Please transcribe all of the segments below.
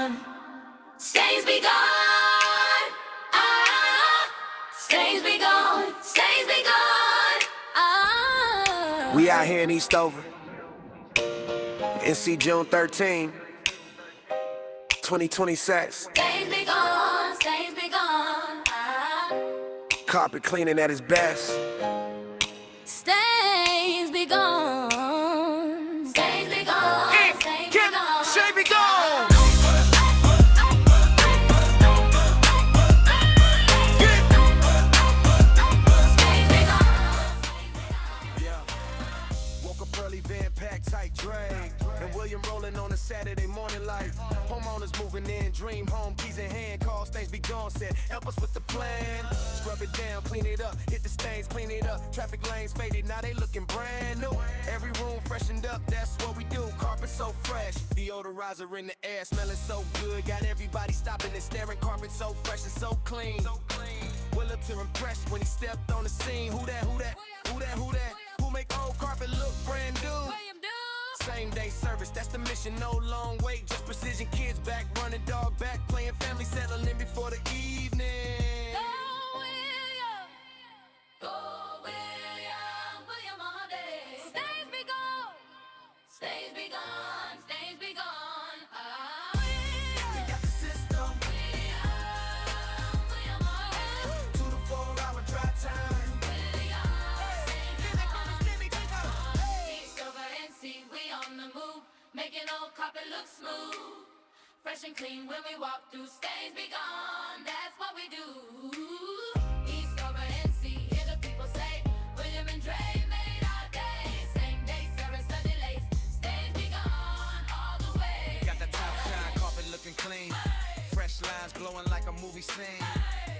gone. Stains be gone. Ah, stains be gone. Stains be gone. Ah. We out here in Eastover. NC June 13, 2026. Stains be gone. Stains be gone. Ah. Carpet cleaning at its best. Stains be gone. Stains be gone. Stains be gone. Shay be gone. Stains be gone. Yeah. Woke up early, van packed, tight drag. And William rolling on a Saturday morning like homeowners moving in, dream home, keys in hand, call stains be gone, said help us with the plan. Scrub it down, clean it up, hit the stains, clean it up. Traffic lanes faded, now they looking brand new. Every room freshened up, that's what we do. Carpet so fresh, deodorizer in the air, smelling so good. Got everybody stopping and staring. Carpet so fresh and so clean. William to impress when he stepped on the scene. Who that? Who that? Who that? Who that? Who make old carpet look brand new? Same day service, that's the mission, no long wait, just precision. Kids back, running dog back, playing family, settling before the evening. Go William. Go William. William all day. Stains be gone. Stains be gone. Stains be gone. Ah, William. We got the system, William. William all day. 2 to 4 hour dry time. William. Eastover NC, we on the move, making old carpet look smooth, fresh and clean when we walk through. Stains be gone, that's what we do. Eastover NC, hear the people say, William and Dre made our day. Same day service, no delays. Stains be gone all the way. Got that top shine, carpet looking clean. Fresh lines glowing like a movie scene.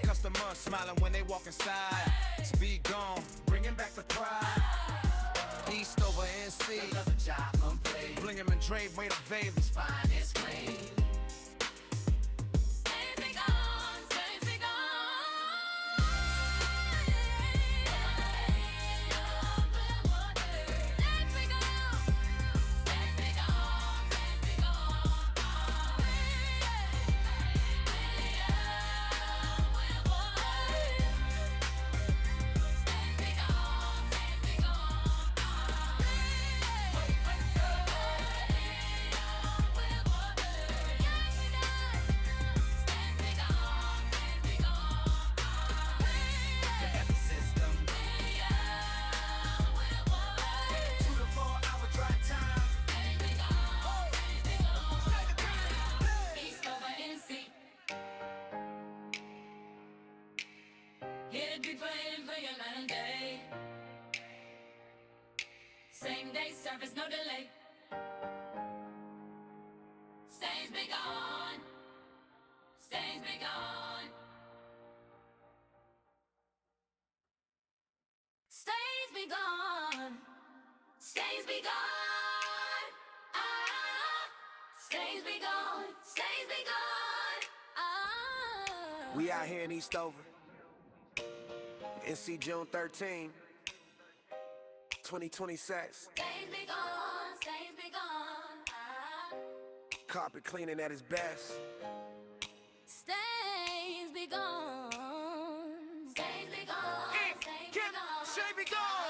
Customers smiling when they walk inside. Speed gone, bringing back the pride. Eastover NC, another job complete. William and Dre made a Vegas finest clean. Stains be gone, stains be gone. Stains be gone, stains be gone, stains be It'd be playing for your night and day. Same day service, no delay. Stains be gone. Stains be gone. Stains be gone. Stains be gone. Ah, stains be gone. Stains be gone. Ah. We out here in Eastover. NC June 13, 2026. Stains be gone. Stains be gone. Ah. Carpet cleaning at its best. Stains be gone. Stains be gone. Stains be gone. Shay be gone.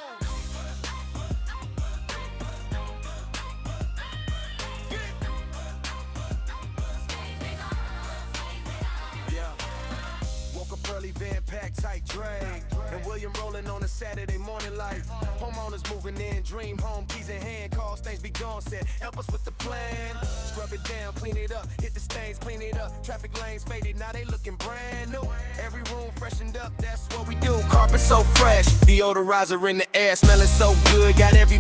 Stains be gone. Stains be gone. Yeah. Woke up early, van packed, tight drag. And William rolling on a Saturday morning like homeowners moving in, dream home, keys in hand, call stains be gone, said help us with the plan. Scrub it down, clean it up, hit the stains, clean it up. Traffic lanes faded, now they looking brand new. Every room freshened up, that's what we do. Carpet so fresh, deodorizer in the air, smelling so good, got everybody